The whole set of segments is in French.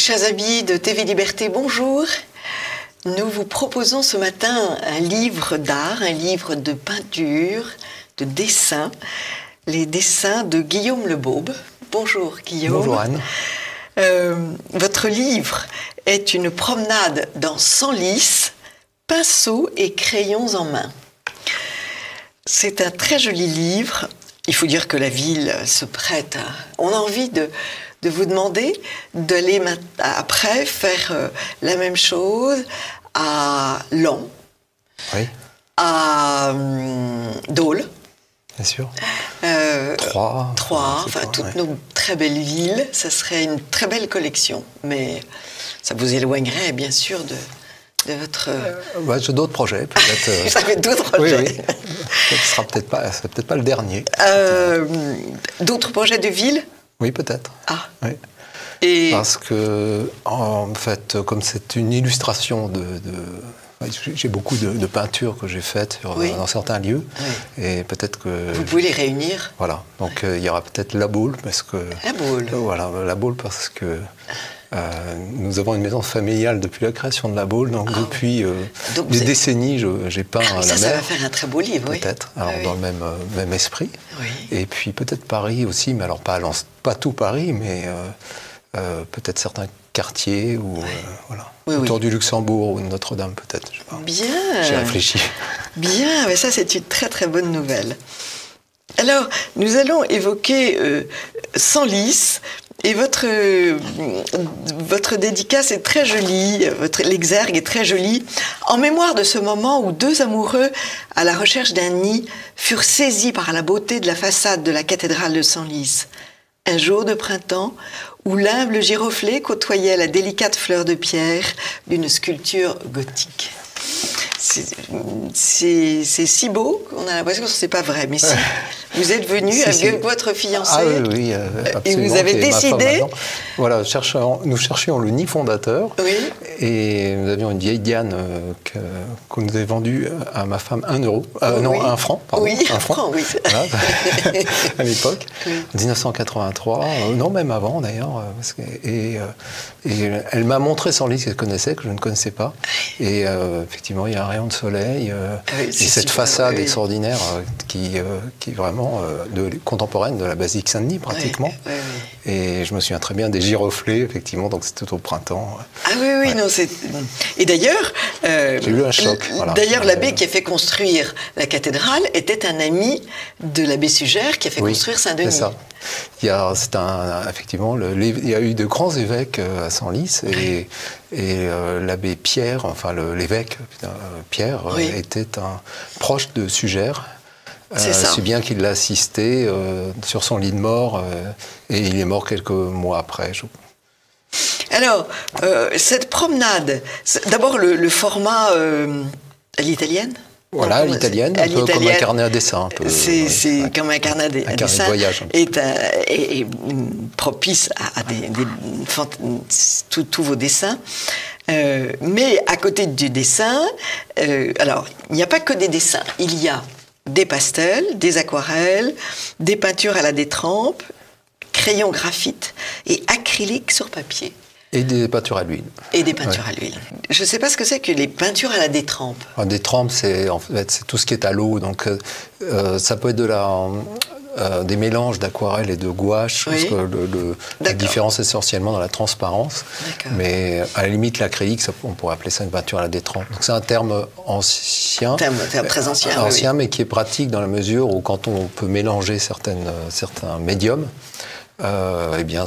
Chers amis de TV Liberté, bonjour. Nous vous proposons ce matin un livre d'art, un livre de peinture, de dessin, les dessins de Guillaume Lebaube. Bonjour Guillaume. Bonjour Anne. Votre livre est une promenade dans Senlis, pinceaux et crayons en main. C'est un très joli livre. Il faut dire que la ville se prête à... On a envie de vous demander d'aller après faire la même chose à Laon, oui. À Dole, bien sûr, Troyes, enfin toutes nos très belles villes. Ça serait une très belle collection, mais ça vous éloignerait bien sûr de votre... j'ai d'autres projets, peut-être. Vous avez d'autres projets. Oui, oui. Ce sera peut-être pas le dernier. D'autres projets de ville? Oui, peut-être. Ah. Oui. Et... Parce que, en fait, comme c'est une illustration j'ai beaucoup de peintures que j'ai faites dans certains lieux, oui. Et peut-être que... Vous pouvez les réunir. Voilà. Donc, il y aura peut-être La Baule, parce que... La Baule. Voilà, La Baule, parce que... nous avons une maison familiale depuis la création de La Baule, donc depuis des décennies, j'ai peint la mer. Ça va faire un très beau livre, oui. Peut-être, dans le même esprit. Oui. Et puis peut-être Paris aussi, mais alors pas tout Paris, mais peut-être certains quartiers, ou voilà. Autour du Luxembourg ou de Notre-Dame, peut-être. Bien. J'ai réfléchi. Bien, mais ça c'est une très très bonne nouvelle. Alors, nous allons évoquer Senlis. Et votre dédicace est très jolie, l'exergue est très joli, en mémoire de ce moment où deux amoureux, à la recherche d'un nid, furent saisis par la beauté de la façade de la cathédrale de Senlis. Un jour de printemps, où l'humble giroflée côtoyait la délicate fleur de pierre d'une sculpture gothique. C'est si beau qu'on a l'impression que ce n'est pas vrai, mais si. Vous êtes venu avec votre fiancé. Ah oui, absolument. Et vous avez décidé... Voilà, nous cherchions le nid fondateur. Oui. Et nous avions une vieille Diane qu'on nous avait vendue à ma femme 1 euro. Non, 1 franc, pardon. Oui, 1 franc, oui. Voilà, à l'époque, 1983, non, même avant d'ailleurs. Et elle m'a montré Senlis qu'elle connaissait, que je ne connaissais pas. Et effectivement, il y a un rayon de soleil. Et cette façade extraordinaire qui est vraiment contemporaine de la basilique Saint-Denis, pratiquement. Et je me souviens très bien des giroflées, effectivement, donc c'était au printemps. Ah oui, non, c'est... Et d'ailleurs... j'ai eu un choc. Voilà. D'ailleurs, l'abbé qui a fait construire la cathédrale était un ami de l'abbé Sugère qui a fait construire Saint-Denis. C'est ça. Effectivement, il y a eu de grands évêques à Senlis, et l'abbé Pierre, enfin l'évêque Pierre, était un proche de Sugère. Si bien qu'il l'a assisté sur son lit de mort, et il est mort quelques mois après. Alors, cette promenade, d'abord le format à l'italienne. Voilà, à l'italienne, un peu comme un carnet à dessin. C'est comme un carnet à dessin. De voyage. Et propice à tous vos dessins. Mais à côté du dessin, alors, il n'y a pas que des dessins. Il y a des pastels, des aquarelles, des peintures à la détrempe, crayons graphite et acrylique sur papier. Et des peintures à l'huile. Et des peintures à l'huile. Je ne sais pas ce que c'est que les peintures à la détrempe. La détrempe, c'est tout ce qui est à l'eau. Donc, ça peut être des mélanges d'aquarelle et de gouache. Parce que la différence est essentiellement dans la transparence. Mais à la limite, l'acrylique, on pourrait appeler ça une peinture à la détrempe. Donc, c'est un terme ancien. Terme très ancien. Ancien, mais qui est pratique dans la mesure où quand on peut mélanger certains médiums, eh bien,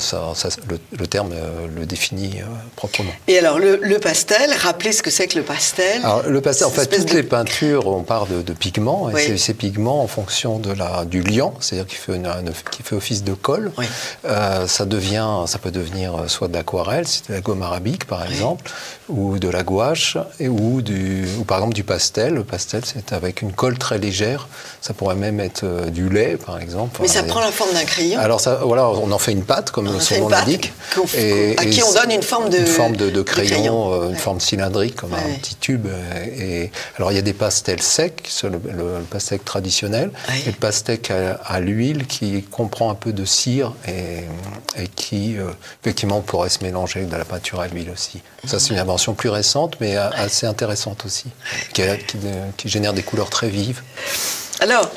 le terme le définit proprement. Et alors, le pastel, rappelez ce que c'est que le pastel. Alors, le pastel, en fait, toutes les peintures, on parle de pigments, et ces pigments, en fonction du liant, c'est-à-dire qui fait office de colle, ça peut devenir soit de l'aquarelle, c'est de la gomme arabique, par exemple, ou de la gouache, ou par exemple du pastel. Le pastel, c'est avec une colle très légère, ça pourrait même être du lait, par exemple. Mais ça prend la forme d'un crayon. Alors, voilà, on en fait une pâte, comme son nom l'indique. À qui on donne une forme de crayon, une forme cylindrique, comme un petit tube. Alors, il y a des pastels secs, le pastel traditionnel, et le pastel à l'huile qui comprend un peu de cire et qui, effectivement, pourrait se mélanger avec de la peinture à l'huile aussi. Ça, c'est une invention plus récente, mais assez intéressante aussi, qui génère des couleurs très vives. Alors,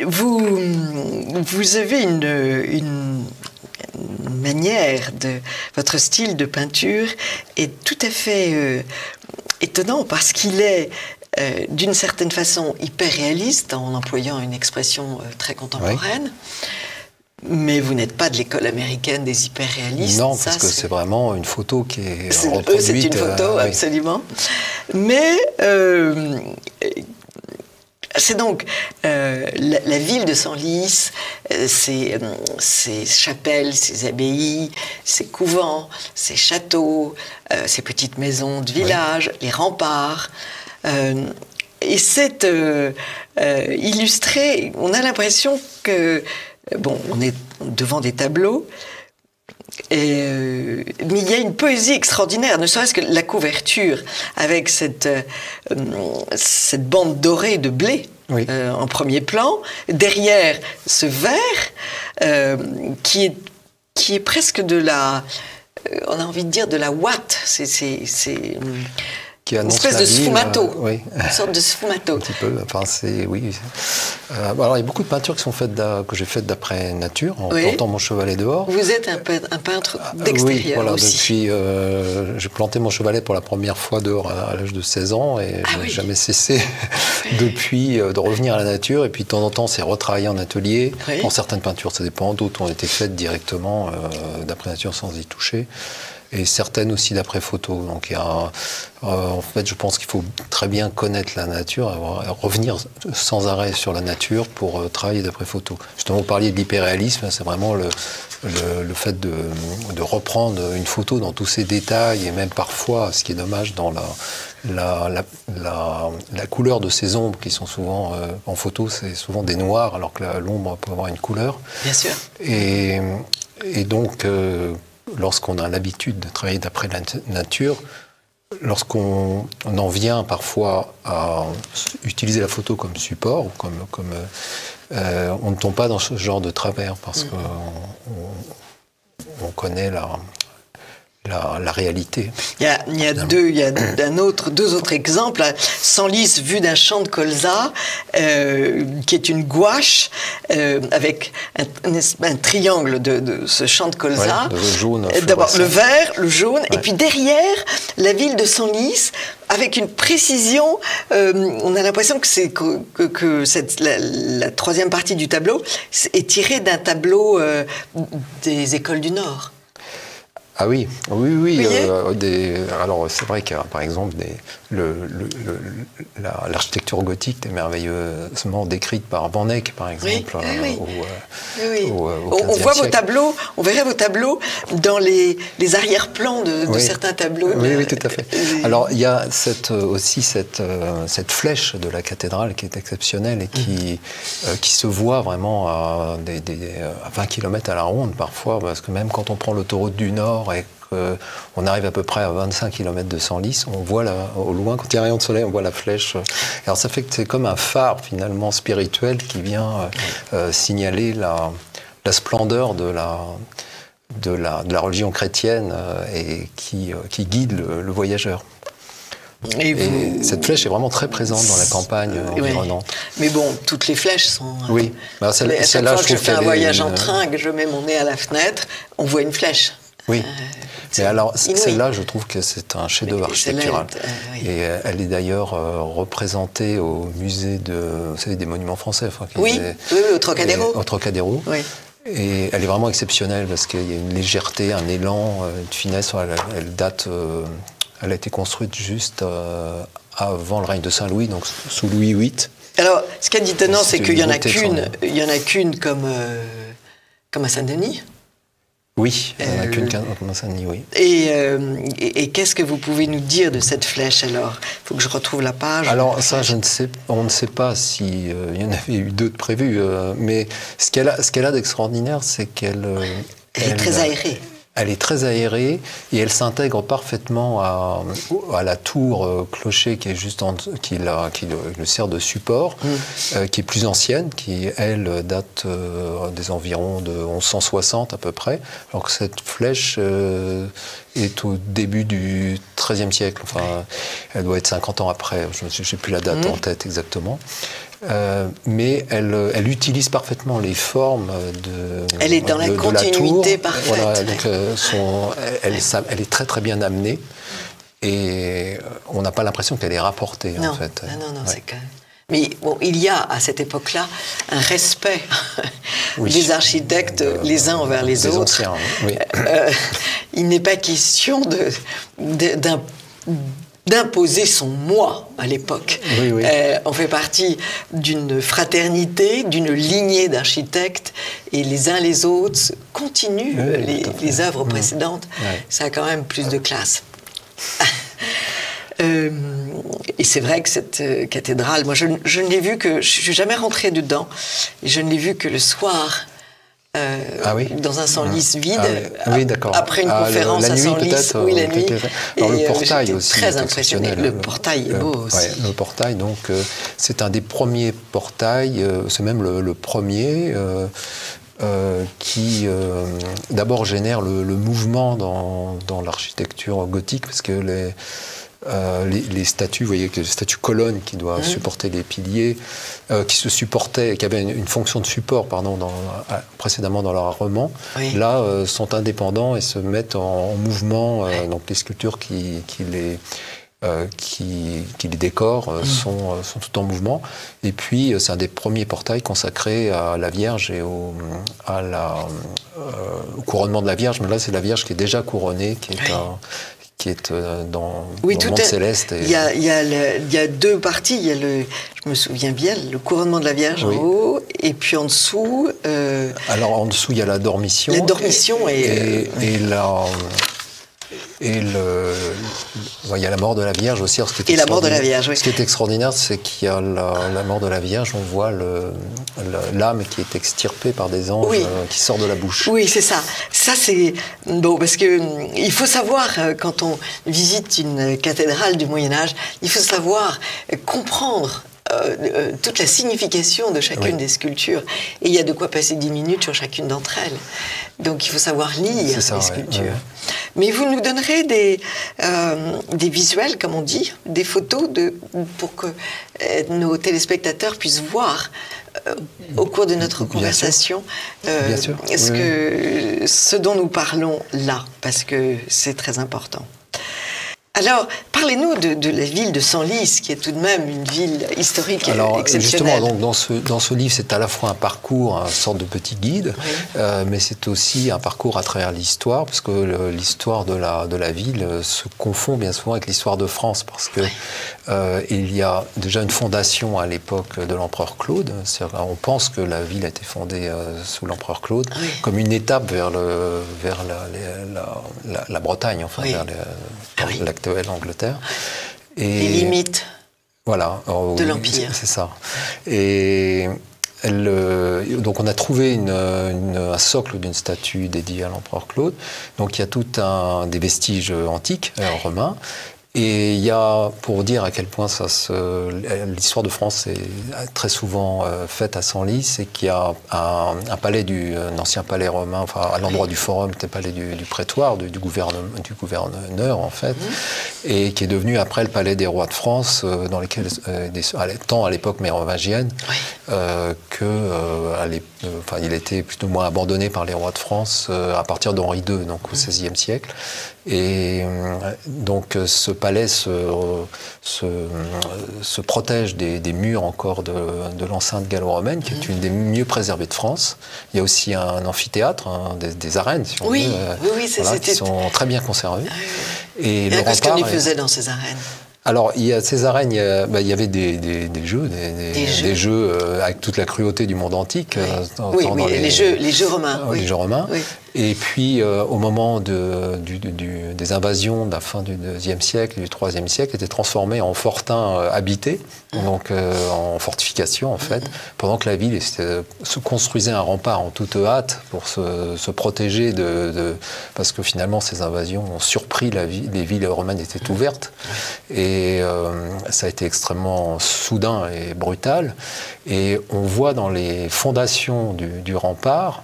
vous avez une manière votre style de peinture est tout à fait étonnant parce qu'il est d'une certaine façon hyper réaliste en employant une expression très contemporaine. Mais vous n'êtes pas de l'école américaine des hyper-réalistes. Non, parce que c'est vraiment une photo qui est reproduite. C'est une photo, absolument. Mais c'est donc la ville de Senlis, ses chapelles, ses abbayes, ses couvents, ses châteaux, ses petites maisons de village, les remparts. Et c'est illustré, on a l'impression que, bon, on est devant des tableaux, mais il y a une poésie extraordinaire, ne serait-ce que la couverture, avec cette bande dorée de blé en premier plan, derrière ce vert qui est presque de la... on a envie de dire de la ouate, c'est qui une espèce de sfumato, une sorte de sfumato. Un petit peu, enfin oui. Alors il y a beaucoup de peintures qui sont faites que j'ai faites d'après nature, en plantant mon chevalet dehors. Vous êtes un peintre d'extérieur oui, voilà, aussi. Depuis, j'ai planté mon chevalet pour la première fois dehors à l'âge de 16 ans et je n'ai jamais cessé depuis de revenir à la nature. Et puis de temps en temps, c'est retravaillé en atelier. Dans certaines peintures, ça dépend. D'autres ont été faites directement d'après nature sans y toucher. Et certaines aussi d'après photo. Donc, en fait, je pense qu'il faut très bien connaître la nature, revenir sans arrêt sur la nature pour travailler d'après photo. Justement, vous parliez de l'hyperréalisme, c'est vraiment le fait de reprendre une photo dans tous ses détails, et même parfois, ce qui est dommage, dans la couleur de ces ombres qui sont souvent en photo, c'est souvent des noirs, alors que l'ombre peut avoir une couleur. Bien sûr. Et donc... lorsqu'on a l'habitude de travailler d'après la nature, lorsqu'on en vient parfois à utiliser la photo comme support, ou on ne tombe pas dans ce genre de travers parce qu'on connaît la réalité. Il y a deux autres exemples. Senlis vu d'un champ de colza, qui est une gouache avec un triangle de ce champ de colza. Le jaune. D'abord le vert, le jaune, et puis derrière la ville de Senlis, avec une précision. On a l'impression que la troisième partie du tableau est tirée d'un tableau des écoles du Nord. Ah oui. Alors c'est vrai qu'il y a par exemple l'architecture gothique est merveilleusement décrite par Van Eyck par exemple. On voit vos tableaux, on verrait vos tableaux dans les arrière-plans de certains tableaux. Oui, tout à fait. Alors il y a aussi cette flèche de la cathédrale qui est exceptionnelle et qui se voit vraiment à 20 km à la ronde parfois, parce que même quand on prend l'autoroute du Nord et qu'on arrive à peu près à 25 km de Senlis, on voit au loin, quand il y a un rayon de soleil, on voit la flèche. Alors ça fait que c'est comme un phare finalement spirituel qui vient signaler la splendeur de la religion chrétienne et qui guide le voyageur. Et cette flèche est vraiment très présente dans la campagne environnante. Mais bon, toutes les flèches sont... Oui. À chaque fois que je fais un voyage en train, que je mets mon nez à la fenêtre, on voit une flèche. Oui. Mais alors, celle-là, je trouve que c'est un chef-d'œuvre architectural. Et elle est d'ailleurs représentée au musée des monuments français. Au Trocadéro. Au Trocadéro. Oui. Et elle est vraiment exceptionnelle parce qu'il y a une légèreté, un élan, une finesse. Elle a été construite juste avant le règne de Saint-Louis, donc sous Louis VIII. Alors, ce qui est étonnant, c'est qu'il n'y en a qu'une comme à Saint-Denis. Oui, il n'y en a qu'une comme Saint-Denis, oui. Et qu'est-ce que vous pouvez nous dire de cette flèche alors? Il faut que je retrouve la page. Alors ça, on ne sait pas s'il y en avait eu d'autres prévus, mais ce qu'elle a d'extraordinaire, c'est qu'elle est très aérée. Elle est très aérée et elle s'intègre parfaitement à la tour clocher qui est juste qui le sert de support, qui est plus ancienne, qui elle date des environs de 1160 à peu près, alors que cette flèche est au début du XIIIe siècle. Enfin, elle doit être 50 ans après. Je n'ai plus la date en tête exactement. Mais elle utilise parfaitement les formes elle est dans la continuité parfaite. Voilà, donc elle est très très bien amenée et on n'a pas l'impression qu'elle est rapportée non, en fait. Non, c'est quand même... Mais bon, il y a à cette époque-là un respect des architectes les uns envers les autres. Anciens, oui. Il n'est pas question d'imposer son moi à l'époque. Oui. On fait partie d'une fraternité, d'une lignée d'architectes et les uns les autres continuent les œuvres précédentes. Ça a quand même plus de classe. Et c'est vrai que cette cathédrale, moi je ne l'ai vue que, je ne suis jamais rentrée dedans, et je ne l'ai vue que le soir. Dans un Senlis vide, après une conférence à Senlis, la nuit. Alors le portail aussi très impressionnant. Le portail est beau aussi. Le portail, donc, c'est un des premiers portails, c'est même le premier qui d'abord génère le mouvement dans l'architecture gothique, parce que les statues, vous voyez que les statues colonnes qui doivent supporter les piliers, qui avaient une fonction de support, précédemment dans leur armement, là sont indépendants et se mettent en mouvement. Donc les sculptures qui les décorent sont tout en mouvement. Et puis c'est un des premiers portails consacrés à la Vierge et au couronnement de la Vierge. Mais là c'est la Vierge qui est déjà couronnée, qui est dans le monde céleste. Il y a deux parties. Il y a je me souviens bien, le couronnement de la Vierge en haut, et puis en dessous... Alors en dessous, il y a la dormition. La dormition il y a la mort de la Vierge aussi. Alors, et la mort de la Vierge, oui. Ce qui est extraordinaire, c'est qu'il y a la mort de la Vierge, on voit l'âme qui est extirpée par des anges qui sort de la bouche. Oui, c'est ça. Ça, c'est... Bon, parce que il faut savoir, quand on visite une cathédrale du Moyen-Âge, il faut savoir comprendre toute la signification de chacune des sculptures. Et il y a de quoi passer 10 minutes sur chacune d'entre elles. Donc il faut savoir lire les sculptures. Mais vous nous donnerez des visuels, comme on dit, des photos pour que nos téléspectateurs puissent voir au cours de notre conversation ce dont nous parlons là, parce que c'est très important. Alors, parlez-nous de la ville de Senlis, qui est tout de même une ville historique exceptionnelle. Justement, donc, dans ce livre, c'est à la fois un parcours, une sorte de petit guide, mais c'est aussi un parcours à travers l'histoire, parce que l'histoire de la ville se confond bien souvent avec l'histoire de France, parce que il y a déjà une fondation à l'époque de l'empereur Claude. On pense que la ville a été fondée sous l'empereur Claude, comme une étape vers la Bretagne, enfin, vers l'actuelle Angleterre. Les limites de l'Empire. C'est ça. Et donc on a trouvé un socle d'une statue dédiée à l'empereur Claude. Donc il y a tout des vestiges antiques romains. Et il y a, pour dire à quel point l'histoire de France est très souvent faite à Senlis, c'est qu'il y a un palais un ancien palais romain, enfin à l'endroit du forum, c'était le palais du prétoire, du gouverneur en fait, et qui est devenu après le palais des rois de France, dans lesquels, tant à l'époque mérovingienne, il était plus ou moins abandonné par les rois de France à partir d'Henri II, donc au XVIe siècle. Et donc ce palais se protège des murs encore de l'enceinte gallo-romaine, qui est une des mieux préservées de France. Il y a aussi un amphithéâtre, des arènes, si on veut, qui sont très bien conservées. Et qu'est-ce qu'on y faisait dans ces arènes ? Alors, il y a ces arènes, il y avait des jeux, des jeux avec toute la cruauté du monde antique. Oui, les jeux romains. Les jeux romains. Oui. Et puis, au moment des invasions de la fin du IIe siècle, du IIIe siècle, étaient transformés en fortins habités, donc en fortifications en fait, pendant que la ville se construisait un rempart en toute hâte pour se protéger parce que finalement ces invasions ont surpris la ville, les villes romaines étaient ouvertes, et ça a été extrêmement soudain et brutal. Et on voit dans les fondations du rempart,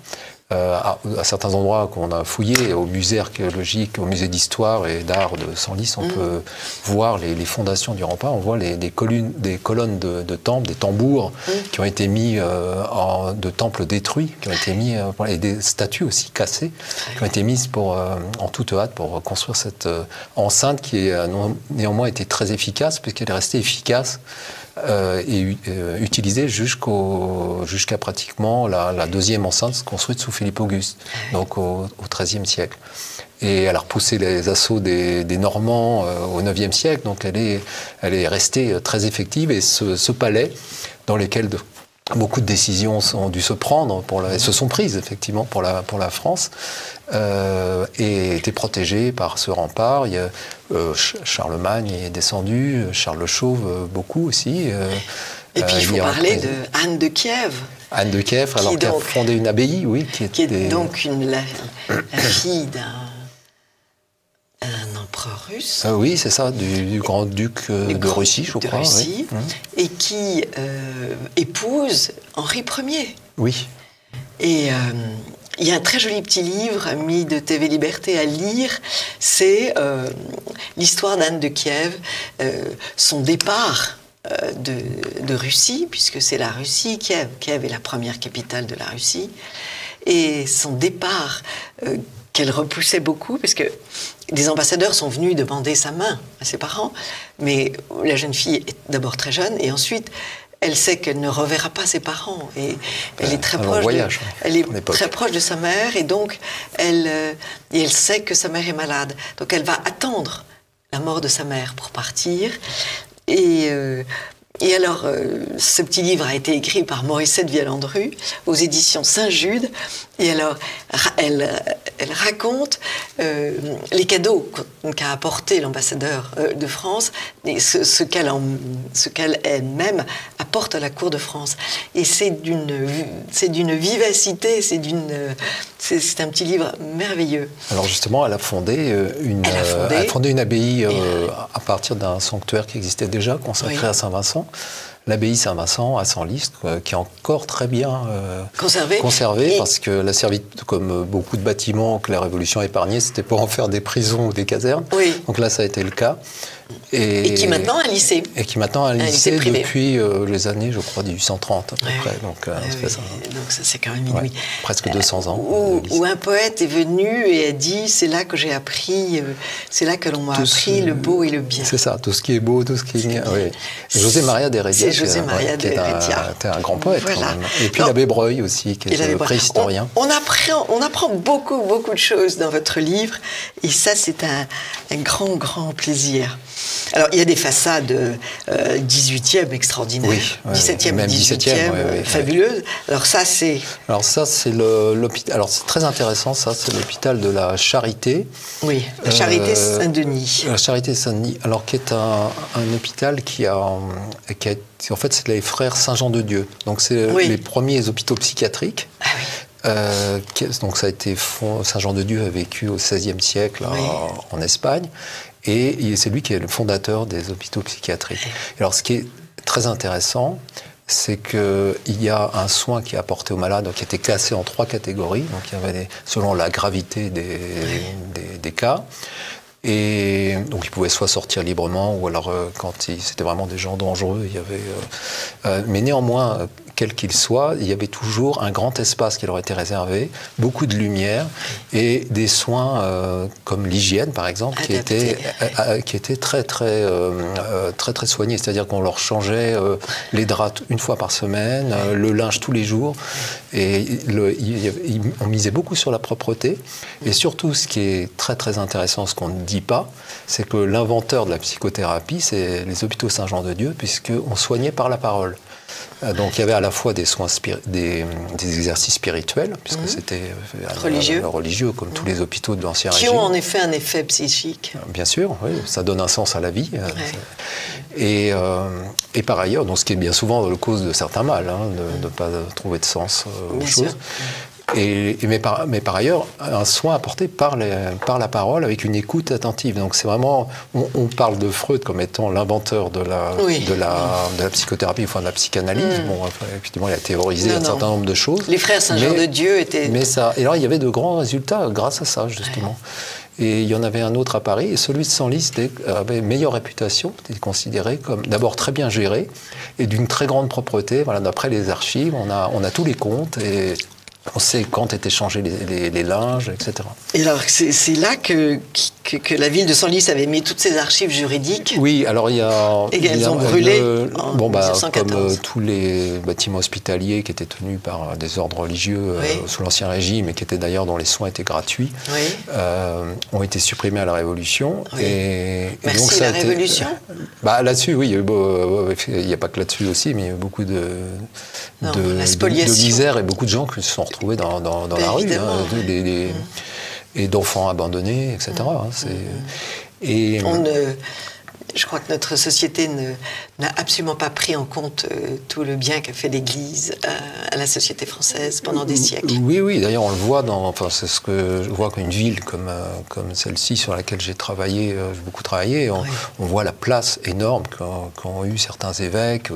à certains endroits qu'on a fouillés, au musée archéologique, au musée d'histoire et d'art de Senlis, on peut voir les fondations du rempart. On voit des colonnes de temples, des tambours qui ont été mis de temples détruits, qui ont été mis, et des statues aussi cassées, qui ont été mises en toute hâte pour construire cette enceinte qui a néanmoins été très efficace, puisqu'elle est restée efficace et utilisée jusqu'à pratiquement la deuxième enceinte construite sous Philippe Auguste, donc au XIIIe siècle. Et elle a repoussé les assauts des Normands au IXe siècle, donc elle est restée très effective. Et ce palais, dans lequel beaucoup de décisions ont dû se prendre, et se sont prises effectivement pour la France, et était protégé par ce rempart. Il y a, Charlemagne est descendu, Charles le Chauve beaucoup aussi. Et puis il faut parler de Anne de Kiev. Anne de Kiev, alors qui a fondé une abbaye, oui. Qui est donc la fille d'un empereur russe. Oui, c'est ça, du grand-duc de Russie, je crois. Russie, oui. Et qui épouse Henri Ier. Oui. Et il y a un très joli petit livre mis de TV Liberté à lire, c'est l'histoire d'Anne de Kiev, son départ de Russie, puisque c'est la Russie, Kiev est la première capitale de la Russie, et son départ qu'elle repoussait beaucoup, parce que des ambassadeurs sont venus demander sa main à ses parents, mais la jeune fille est d'abord très jeune, et ensuite elle sait qu'elle ne reverra pas ses parents, et elle est très proche de sa mère, et donc elle sait que sa mère est malade, donc elle va attendre la mort de sa mère pour partir. Et alors, ce petit livre a été écrit par Morissette Vialandru aux éditions Saint-Jude. Et alors, elle raconte les cadeaux qu'a apporté l'ambassadeur de France et ce qu'elle elle-même apporte à la cour de France. Et c'est d'une vivacité, c'est un petit livre merveilleux. Alors justement, elle a fondé une abbaye à partir d'un sanctuaire qui existait déjà, consacré à Saint-Vincent. L'abbaye Saint-Vincent à Senlis, qui est encore très bien conservée, parce qu'elle a servi, comme beaucoup de bâtiments que la Révolution a épargnés, c'était pour en faire des prisons ou des casernes. Oui. Donc là, ça a été le cas. Et qui maintenant a un lycée. Et qui maintenant a un lycée depuis les années, je crois, 1830 à peu près. Donc, donc ça, c'est quand même inouï. Presque 200 ans. Où un poète est venu et a dit, c'est là que j'ai appris, c'est là que l'on m'a appris le beau et le bien. C'est ça, tout ce qui est beau, tout ce qui est bien. Oui. José Maria d'Heredia. C'est José Maria d'Heredia. C'était un grand poète quand même. Et puis l'abbé Breuil aussi, qui est préhistorien. On apprend beaucoup de choses dans votre livre, et ça, c'est un grand plaisir. Alors, il y a des façades 18e extraordinaires, 17e et 18e fabuleuses. Alors ça, c'est l'hôpital. Alors, c'est très intéressant, ça, c'est l'hôpital de la Charité. Oui, la Charité Saint-Denis. La Charité Saint-Denis, alors qui est un hôpital qui a en fait, c'est les frères Saint-Jean-de-Dieu. Donc, c'est les premiers hôpitaux psychiatriques. Ah oui. Donc, ça a été Saint-Jean-de-Dieu a vécu au XVIe siècle en Espagne. Et c'est lui qui est le fondateur des hôpitaux psychiatriques. Alors, ce qui est très intéressant, c'est qu'il y a un soin qui est apporté aux malades, qui était classé en 3 catégories. Donc, il y avait selon la gravité des cas. Et donc, ils pouvaient soit sortir librement, ou alors, quand c'était vraiment des gens dangereux, il y avait... mais néanmoins, quel qu'il soit, il y avait toujours un grand espace qui leur était réservé, beaucoup de lumière et des soins comme l'hygiène, par exemple, qui étaient très soignés. C'est-à-dire qu'on leur changeait les draps une fois par semaine, le linge tous les jours. Et on misait beaucoup sur la propreté. Et surtout, ce qui est très très intéressant, ce qu'on ne dit pas, c'est que l'inventeur de la psychothérapie, c'est les hôpitaux Saint-Jean-de-Dieu, puisqu'on soignait par la parole. Donc il y avait à la fois des soins des exercices spirituels, puisque c'était religieux, comme tous les hôpitaux de l'Ancien Régime. Qui ont en effet un effet psychique. Bien sûr, oui, ça donne un sens à la vie. Et par ailleurs, donc, ce qui est bien souvent la cause de certains mal, de ne pas trouver de sens aux choses. Mais par ailleurs, un soin apporté par la parole avec une écoute attentive. Donc c'est vraiment, on parle de Freud comme étant l'inventeur de la psychothérapie, enfin de la psychanalyse. Bon, effectivement, il a théorisé un certain nombre de choses. Les frères Saint-Jean-de-Dieu étaient... Et alors il y avait de grands résultats grâce à ça, justement. Et il y en avait un autre à Paris, et celui de Senlis avait une meilleure réputation, était considéré comme d'abord très bien géré, et d'une très grande propreté. Voilà, d'après les archives, on a tous les comptes, et on sait quand étaient changés les linges, etc. Et alors, c'est là que la ville de Senlis avait mis toutes ses archives juridiques. Oui, alors il y a... Et elles ont brûlé en 1914. Comme tous les bâtiments hospitaliers qui étaient tenus par des ordres religieux sous l'Ancien Régime, et qui étaient d'ailleurs dont les soins étaient gratuits, ont été supprimés à la Révolution. Oui. Et merci donc, ça la Révolution. Là-dessus, oui, il n'y a pas que là-dessus aussi, mais il y a eu beaucoup de misère et beaucoup de gens qui se sont retrouvés dans la rue, et d'enfants abandonnés, etc. Je crois que notre société n'a absolument pas pris en compte tout le bien qu'a fait l'Église à la société française pendant des siècles. Oui, d'ailleurs on le voit c'est ce que je vois qu'une ville comme celle-ci sur laquelle j'ai beaucoup travaillé, on voit la place énorme qu'ont eu certains évêques,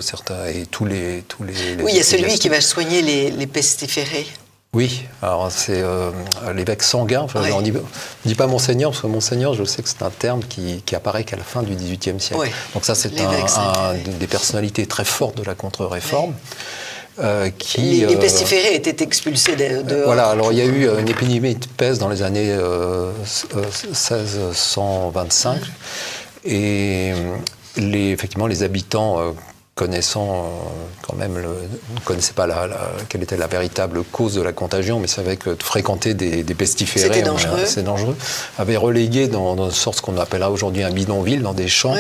et tous les oui, il y a celui qui va soigner les pestiférés. Oui, alors c'est l'évêque Sanguin. On ne dit pas Monseigneur, parce que Monseigneur, je sais que c'est un terme qui apparaît qu'à la fin du XVIIIe siècle. Oui. Donc ça, c'est des personnalités très fortes de la Contre-Réforme. Les pestiférés étaient expulsés dehors. Voilà, alors il y a eu une épidémie de peste dans les années 1625. Et effectivement, les habitants... connaissant quand même, ne connaissaient pas quelle était la véritable cause de la contagion, mais savaient que de fréquenter des pestiférés, c'est dangereux, avaient relégué dans une sorte qu'on appellera aujourd'hui un bidonville, dans des champs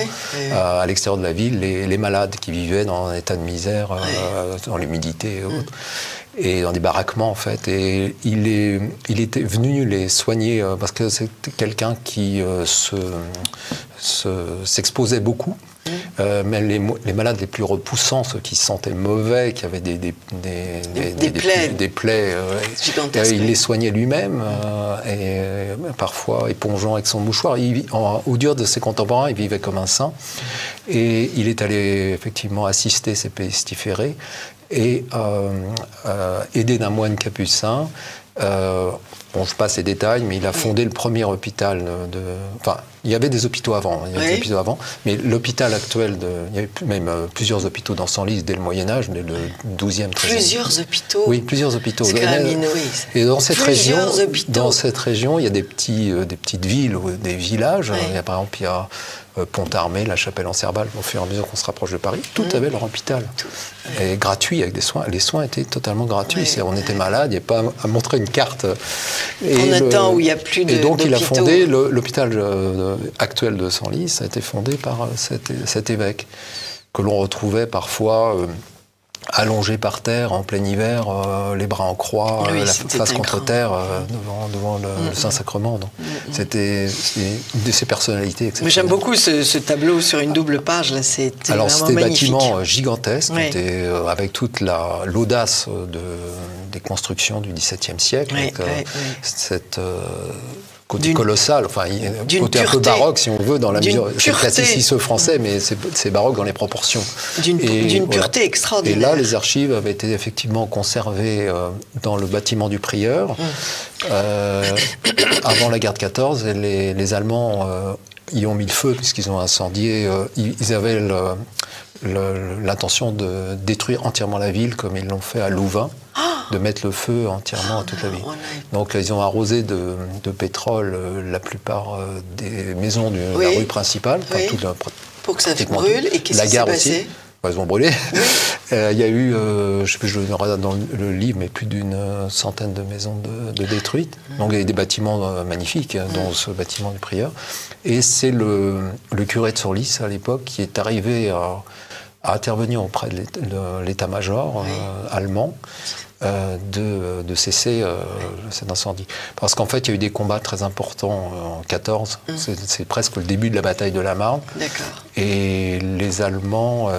à l'extérieur de la ville, les malades qui vivaient dans un état de misère, dans l'humidité et autres. Et dans des baraquements, en fait. Et il était venu les soigner parce que c'était quelqu'un qui s'exposait beaucoup. Mais les malades les plus repoussants, ceux qui se sentaient mauvais, qui avaient des plaies gigantesques, il les soignait lui-même, et parfois épongeant avec son mouchoir. Au dur de ses contemporains, il vivait comme un saint. Et il est allé effectivement assister ces pestiférés et aidé d'un moine capucin. Je passe les détails, mais il a fondé le premier hôpital Enfin, il y avait des hôpitaux avant, mais l'hôpital actuel, il y avait même plusieurs hôpitaux dans Senlis dès le Moyen-Âge, dès le 12e, 13e. Plusieurs hôpitaux? Oui, plusieurs hôpitaux. Et dans cette région, il y a des petites villes ou des villages. Il y a, par exemple, il y a Pont-Armé, La Chapelle-en-Cerbal, au fur et à mesure qu'on se rapproche de Paris, tout avait leur hôpital. Et gratuit, avec des soins. Les soins étaient totalement gratuits. On était malade, il n'y avait pas à montrer une carte. En un temps où il n'y a plus d'hôpitaux. Et donc il a fondé l'hôpital actuel de Senlis, ça a été fondé par cet évêque, que l'on retrouvait parfois allongé par terre en plein hiver, les bras en croix, la face contre terre, devant le Saint-Sacrement. C'était une de ces personnalités exceptionnelles. J'aime beaucoup ce tableau sur une double page. Là, alors c'était des bâtiments gigantesques, avec toute l'audace des constructions du XVIIe siècle. Cette côté colossal, enfin, côté un peu baroque, si on veut, dans la mesure. C'est classicisme français, mais c'est baroque dans les proportions. D'une pureté extraordinaire. Et là, les archives avaient été effectivement conservées dans le bâtiment du prieur. Avant la guerre de 14, les Allemands ils ont mis le feu puisqu'ils ont incendié. Ils avaient l'intention de détruire entièrement la ville, comme ils l'ont fait à Louvain, de mettre le feu entièrement à toute la ville. Donc ils ont arrosé de pétrole la plupart des maisons de la rue principale, pour que ça brûle. Et qu'est-ce qui s'est passé? Ils ont brûlé. Il y a eu, je ne sais plus, je le regarde dans le livre, mais plus d'une centaine de maisons de détruites. Donc il y a des bâtiments magnifiques, dont ce bâtiment du Prieur. Et c'est le curé de Senlis, à l'époque, qui est arrivé à intervenir auprès de l'état-major allemand de cesser cet incendie. Parce qu'en fait, il y a eu des combats très importants en 14. C'est presque le début de la bataille de la Marne. Et les Allemands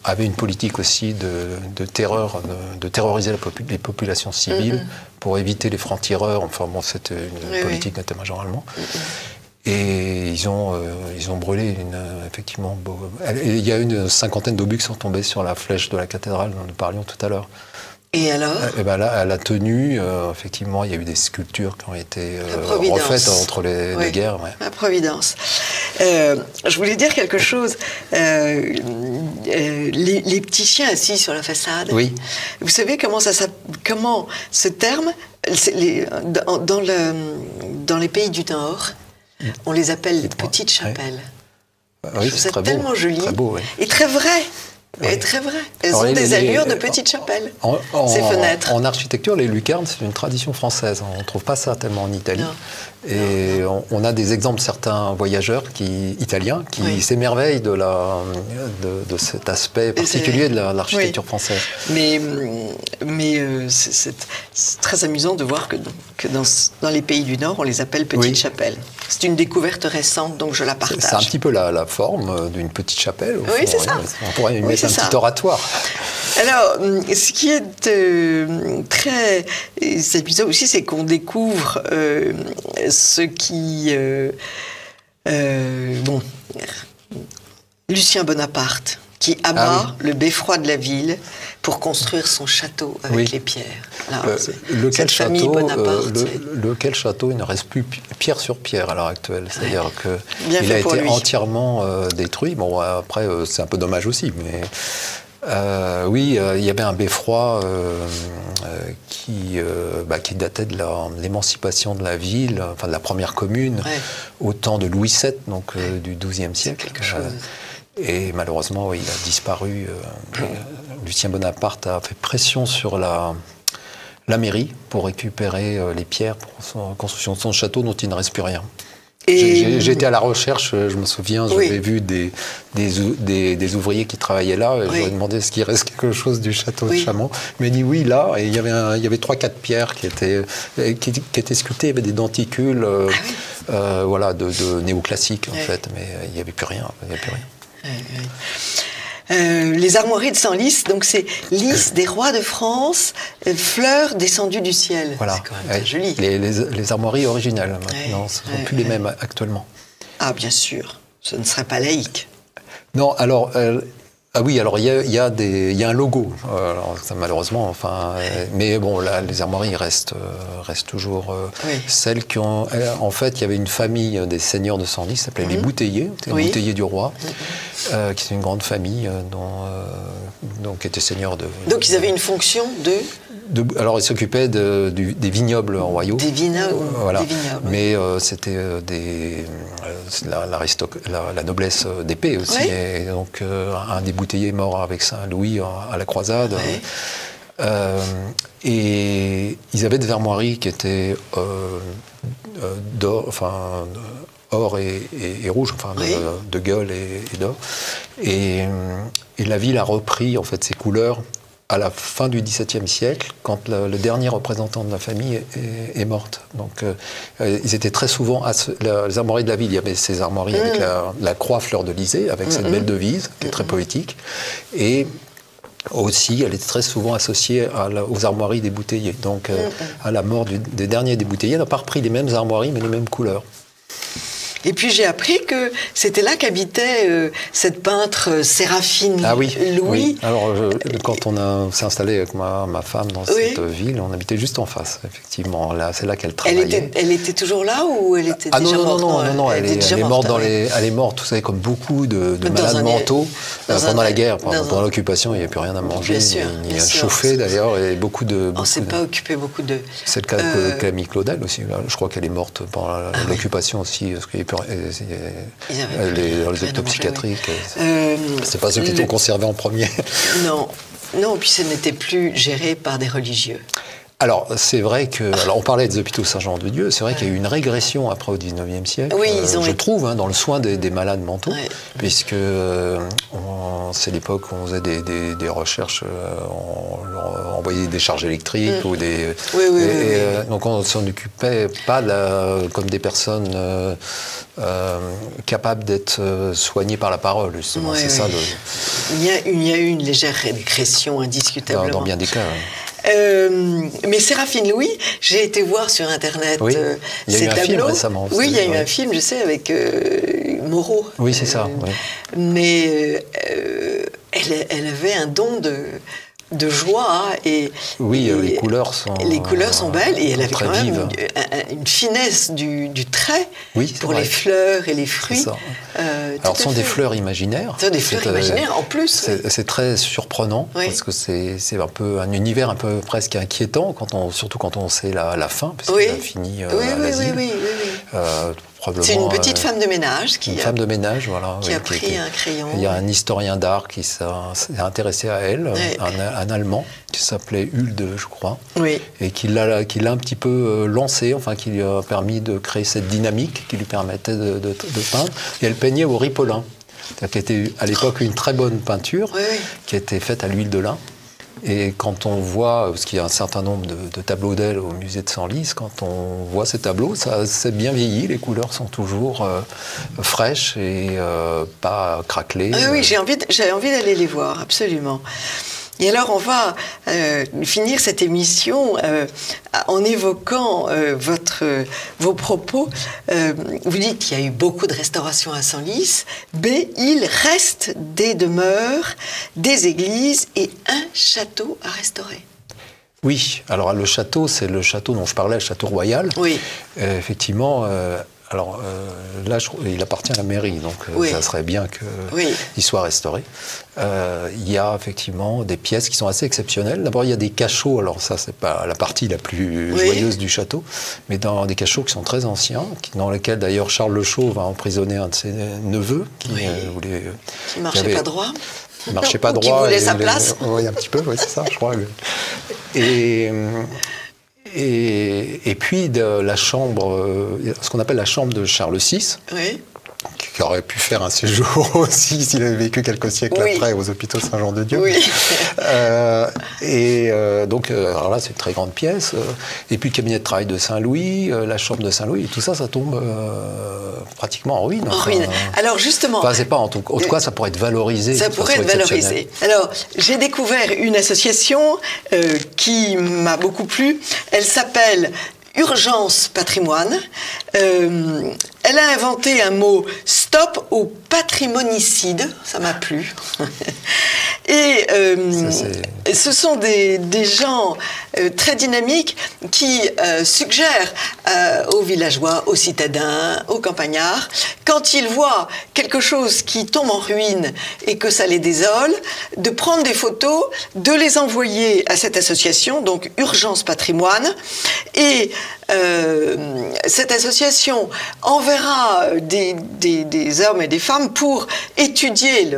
avaient une politique aussi de terreur, de terroriser les populations civiles pour éviter les francs-tireurs. Enfin bon, c'était une politique d'état-major allemand. Et ils ont brûlé effectivement. Il y a une cinquantaine d'obus qui sont tombés sur la flèche de la cathédrale dont nous parlions tout à l'heure. Et alors? Et ben là, elle a tenu. Effectivement, il y a eu des sculptures qui ont été refaites entre les guerres. Ouais. La Providence. Je voulais dire quelque chose. Les petits chiens assis sur la façade. Oui. Vous savez comment ce terme, dans les pays du Nord, on les appelle les petites chapelles. Oui, c'est tellement joli. Très beau, oui. Et très vrai. Oui. Très vrai. Elles ont des allures de petites chapelles, ces fenêtres. En architecture, les lucarnes, c'est une tradition française. On ne trouve pas ça tellement en Italie. Non. Et on a des exemples de certains voyageurs italiens qui s'émerveillent de cet aspect particulier de l'architecture française. Mais c'est très amusant de voir que dans les pays du Nord, on les appelle petites chapelles. C'est une découverte récente, donc je la partage. C'est un petit peu la forme d'une petite chapelle. Oui, c'est ça. On pourrait y mettre un petit oratoire. Alors, ce qui est très amusant aussi, c'est qu'on découvre ce qui... Lucien Bonaparte, qui abat le beffroi de la ville pour construire son château avec les pierres. Lequel château, il ne reste plus pierre sur pierre à l'heure actuelle. C'est-à-dire qu'il a été entièrement détruit. Bon, après, c'est un peu dommage aussi, mais... il y avait un beffroi qui datait de l'émancipation de la ville, enfin de la première commune, au temps de Louis VII, donc du XIIe siècle. Et malheureusement, il a disparu. Lucien Bonaparte a fait pression sur la mairie pour récupérer les pierres pour la construction de son château, dont il ne reste plus rien. J'étais à la recherche, je me souviens, j'avais vu des ouvriers qui travaillaient là, et je leur ai demandé est-ce qu'il reste quelque chose du château de Chamont. Il m'a dit oui, là, et il y avait 3-4 pierres qui étaient sculptées, il y avait des denticules de néoclassique en fait, mais il n'y avait plus rien. Les armoiries de Senlis, donc c'est lys des rois de France, fleurs descendues du ciel. Voilà. C'est quand même très joli. Les armoiries originales, maintenant, ce ne sont plus les mêmes actuellement. Ah, bien sûr, ce ne serait pas laïque. Non, alors... il y a un logo, ça, malheureusement, mais bon, là, les armoiries restent toujours celles qui ont... En fait, il y avait une famille des seigneurs de Senlis, qui s'appelait les Bouteillers, les Bouteillers du roi, qui est une grande famille, qui était seigneur de... Donc ils avaient une fonction alors, ils s'occupaient des vignobles royaux. Des vignobles. Voilà. Mais c'était la noblesse d'épée aussi. Oui. Et donc, un des bouteilliers mort avec Saint-Louis à la croisade. Oui. Et ils avaient des armoiries qui étaient d'or, or et rouge, de gueule et d'or. Et la ville a repris en fait ces couleurs à la fin du XVIIe siècle, quand le dernier représentant de la famille est morte. Donc, ils étaient très souvent... les armoiries de la ville, il y avait ces armoiries avec la croix fleur-de-lysée, avec cette belle devise, qui est très poétique. Et aussi, elle était très souvent associée aux armoiries des bouteilliers. Donc, à la mort des derniers des bouteilliers, on n'a pas repris les mêmes armoiries, mais les mêmes couleurs. Et puis j'ai appris que c'était là qu'habitait cette peintre Séraphine Louis. Oui. Alors, quand on s'est installé avec ma femme dans cette ville, on habitait juste en face, effectivement. Là, c'est là qu'elle travaillait. Elle était toujours là ou elle était déjà morte? Non, elle est morte elle est morte, vous savez, comme beaucoup de malades mentaux. Pendant la guerre, pendant l'occupation, il n'y avait plus rien à manger, ni à chauffer d'ailleurs, et beaucoup de... On ne s'est pas occupé beaucoup de... C'est le cas de Camille Claudel aussi. Là. Je crois qu'elle est morte pendant l'occupation aussi, parce qu'il y avait les hôpitaux psychiatriques. C'est pas ceux qui étaient conservés en premier. Non, puis ce n'était plus géré par des religieux. Alors, c'est vrai que... Alors, on parlait des hôpitaux Saint-Jean-de-Dieu. C'est vrai qu'il y a eu une régression après au 19e siècle. Oui, je trouve, dans le soin des malades mentaux, puisque c'est l'époque où on faisait des recherches, on leur envoyait des charges électriques ou des... Donc, on ne s'en occupait pas comme des personnes capables d'être soignées par la parole, justement. C'est ça. Il y a eu une légère régression, indiscutablement. Dans bien des cas, mais Séraphine Louis, j'ai été voir sur Internet ses tableaux. Il y a eu un film récemment. Oui, il y a eu un film, je sais, avec Moreau. Oui, c'est ça. Mais elle avait un don de joie et les couleurs sont belles et elle avait quand même une finesse du trait pour les fleurs et les fruits. Ça. Alors, ce sont des fleurs imaginaires. Ce sont des fleurs imaginaires en plus. C'est très surprenant parce que c'est un peu un univers un peu presque inquiétant surtout quand on sait la fin, parce qu'il a fini à l'asile. C'est une petite femme de ménage qui a pris un crayon. Il y a un historien d'art qui s'est intéressé à elle, un Allemand qui s'appelait Hulde, je crois, et qui l'a un petit peu lancé, qui lui a permis de créer cette dynamique qui lui permettait de peindre. Et elle peignait au ripolin, qui était à l'époque une très bonne peinture, qui était faite à l'huile de lin. Et quand on voit, parce qu'il y a un certain nombre de tableaux d'elle au musée de Senlis, quand on voit ces tableaux, c'est bien vieilli, les couleurs sont toujours fraîches et pas craquelées. Oui, j'ai envie d'aller les voir, absolument. Et alors, on va finir cette émission en évoquant vos propos. Vous dites qu'il y a eu beaucoup de restaurations à Senlis, mais il reste des demeures, des églises et un château à restaurer. Oui, alors le château, c'est le château dont je parlais, le château royal. Oui. Effectivement... Alors là, il appartient à la mairie, donc ça serait bien qu'il soit restauré. Il y a effectivement des pièces qui sont assez exceptionnelles. D'abord, il y a des cachots, alors ça, c'est pas la partie la plus joyeuse du château, mais dans des cachots qui sont très anciens, dans lesquels d'ailleurs Charles le Chauve va emprisonner un de ses neveux qui marchait pas droit. Il marchait pas droit. Qui voulait sa place. Oui, un petit peu, c'est ça, je crois. Et puis de la chambre, ce qu'on appelle la chambre de Charles VI, qui aurait pu faire un séjour aussi s'il avait vécu quelques siècles après aux hôpitaux Saint-Jean-de-Dieu. Donc, alors là, c'est une très grande pièce. Et puis le cabinet de travail de Saint-Louis, la chambre de Saint-Louis, et tout ça, ça tombe pratiquement en ruine. En ruine. Alors justement... c'est pas en tout cas, ça pourrait être valorisé. Ça pourrait être valorisé. Alors, j'ai découvert une association qui m'a beaucoup plu. Elle s'appelle Urgence Patrimoine. Elle a inventé un mot « stop au patrimonicide », ça m'a plu. Et ce sont des gens très dynamiques qui suggèrent aux villageois, aux citadins, aux campagnards, quand ils voient quelque chose qui tombe en ruine et que ça les désole, de prendre des photos, de les envoyer à cette association, donc Urgence Patrimoine, et cette association enverra des hommes et des femmes pour étudier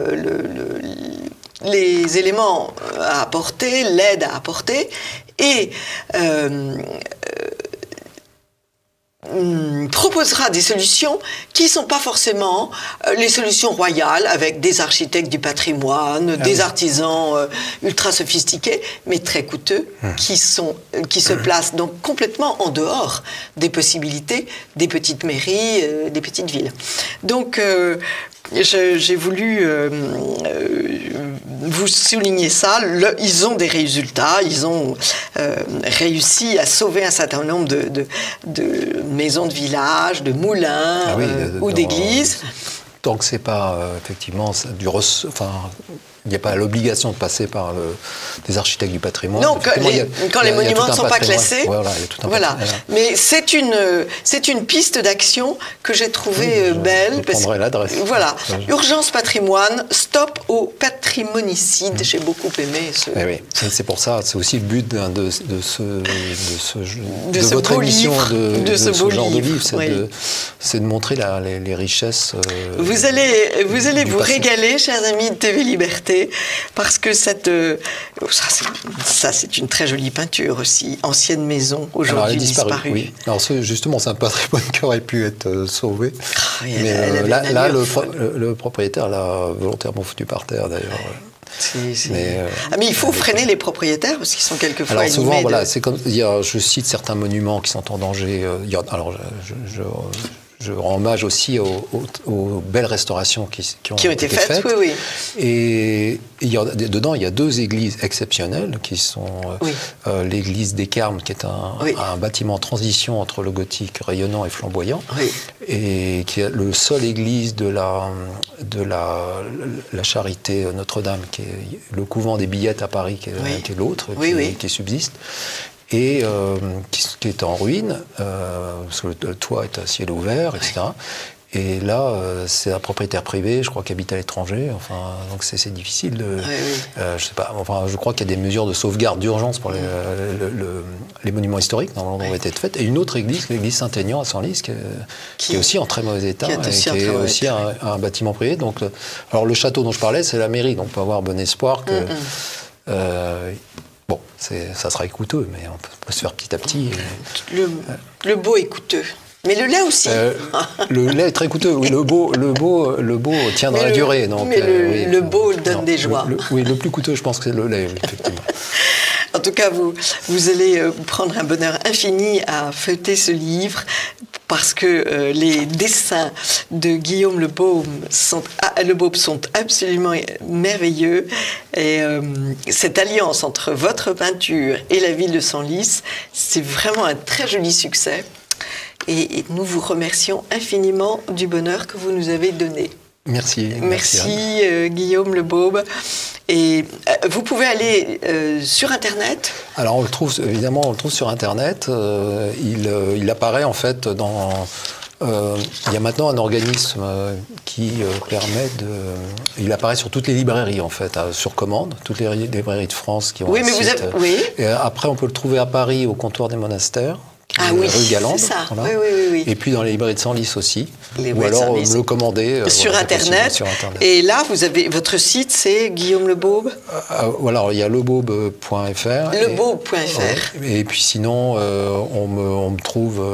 les éléments à apporter, l'aide à apporter, et proposera des solutions qui ne sont pas forcément les solutions royales avec des architectes du patrimoine, des artisans ultra sophistiqués, mais très coûteux, qui se placent donc complètement en dehors des possibilités des petites mairies, des petites villes. Donc j'ai voulu vous souligner ça. Ils ont des résultats, ils ont réussi à sauver un certain nombre de maisons de village, de moulins ou d'églises. Tant que c'est pas effectivement il n'y a pas l'obligation de passer par des architectes du patrimoine. Non, quand les monuments ne sont pas classés. Voilà, il y a tout un patrimoine. Mais c'est une piste d'action que j'ai trouvée belle. Je prendrai l'adresse. Voilà. Urgence Patrimoine, stop au patrimonicide. J'ai beaucoup aimé ce. Oui, c'est pour ça. C'est aussi le but de votre émission, de ce genre de livre, c'est de montrer les richesses. Vous allez vous régaler, chers amis de TV Liberté. Parce que ça c'est une très jolie peinture aussi, ancienne maison, aujourd'hui disparue. Oui. Alors justement, c'est un patrimoine qui aurait pu être sauvé. Mais là, le propriétaire l'a volontairement foutu par terre d'ailleurs. Mais il faut freiner les propriétaires parce qu'ils sont quelquefois alors souvent, c'est comme je cite certains monuments qui sont en danger. Je rends hommage aussi aux belles restaurations qui ont été faites. Oui. Et dedans, il y a 2 églises exceptionnelles qui sont l'église des Carmes, qui est un bâtiment en transition entre le gothique rayonnant et flamboyant, et qui est le seul église de la Charité Notre-Dame, qui est le couvent des Billettes à Paris, qui est l'autre, qui subsiste. Et qui est en ruine, parce que le toit est à ciel ouvert, etc. Et là, c'est un propriétaire privé, je crois, qui habite à l'étranger. Enfin, donc c'est difficile de... je sais pas. Enfin, je crois qu'il y a des mesures de sauvegarde d'urgence pour les monuments historiques, normalement, ont été faites. Et une autre église, l'église Saint-Aignan à Senlis, qui est aussi en très mauvais état, et qui est aussi un bâtiment privé. Donc, alors, le château dont je parlais, c'est la mairie. Donc, on peut avoir bon espoir que... Bon, ça sera coûteux, mais on peut se faire petit à petit. Le beau est coûteux. Mais le lait aussi. Le lait est très coûteux. Oui, le beau tient dans la durée. Donc, mais le beau donne des joies. Le plus coûteux, je pense que c'est le lait, effectivement. En tout cas, vous allez prendre un bonheur infini à feuilleter ce livre, parce que les dessins de Guillaume Le Beaube sont absolument merveilleux. Et cette alliance entre votre peinture et la ville de Senlis, c'est vraiment un très joli succès. Et nous vous remercions infiniment du bonheur que vous nous avez donné. Merci. Merci Guillaume Le Beaube. Et vous pouvez aller sur Internet. Alors on le trouve sur Internet. Il apparaît en fait dans... il y a maintenant un organisme qui permet de... Il apparaît sur toutes les librairies en fait, sur commande, toutes les librairies de France qui ont un site. Et après on peut le trouver à Paris au comptoir des monastères. Rue Galande, c'est ça. Voilà. Oui. Et puis dans les librairies de Senlis aussi. Ou alors me le commander sur Internet. Et là, votre site, c'est Guillaume Le Beaube. Voilà, il y a lebeaube.fr. Lebeaube.fr. Et puis sinon, on me trouve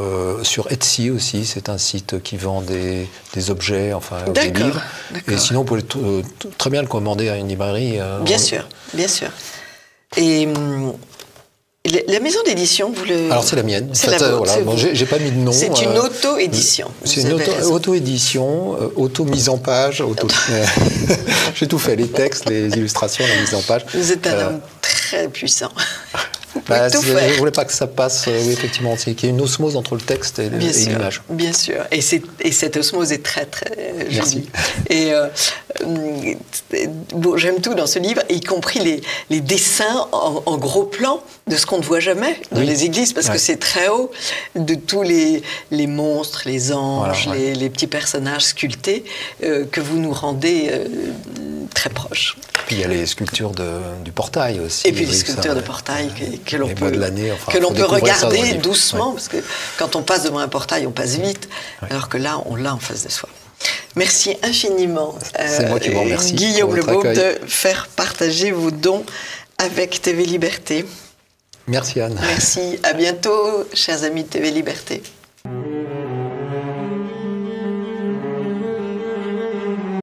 sur Etsy aussi. C'est un site qui vend des objets, enfin des livres. Et sinon, vous pouvez très bien le commander à une librairie. Bien sûr. Et la maison d'édition, vous le... Alors c'est la mienne. C'est la vôtre, voilà. Bon, j'ai pas mis de nom. C'est une auto-édition. C'est une auto-édition, auto-mise en page. J'ai tout fait, les textes, les illustrations, la mise en page. Vous êtes un homme très puissant. Je ne voulais pas que ça passe, oui, effectivement, qu'il y ait une osmose entre le texte et l'image. Bien sûr. Et cette osmose est très, très jolie. Merci. Et j'aime tout dans ce livre, y compris les dessins en gros plan de ce qu'on ne voit jamais dans les églises, parce que c'est très haut, de tous les monstres, les anges, les petits personnages sculptés que vous nous rendez très proches. Puis il y a les sculptures du portail aussi. Et puis les sculptures de portail que l'on peut regarder doucement, parce que quand on passe devant un portail, on passe vite, alors que là, on l'a en face de soi. Merci infiniment, c'est moi qui vous remercie, Guillaume Le Beaube, de faire partager vos dons avec TV Liberté. Merci Anne. Merci, à bientôt, chers amis de TV Liberté.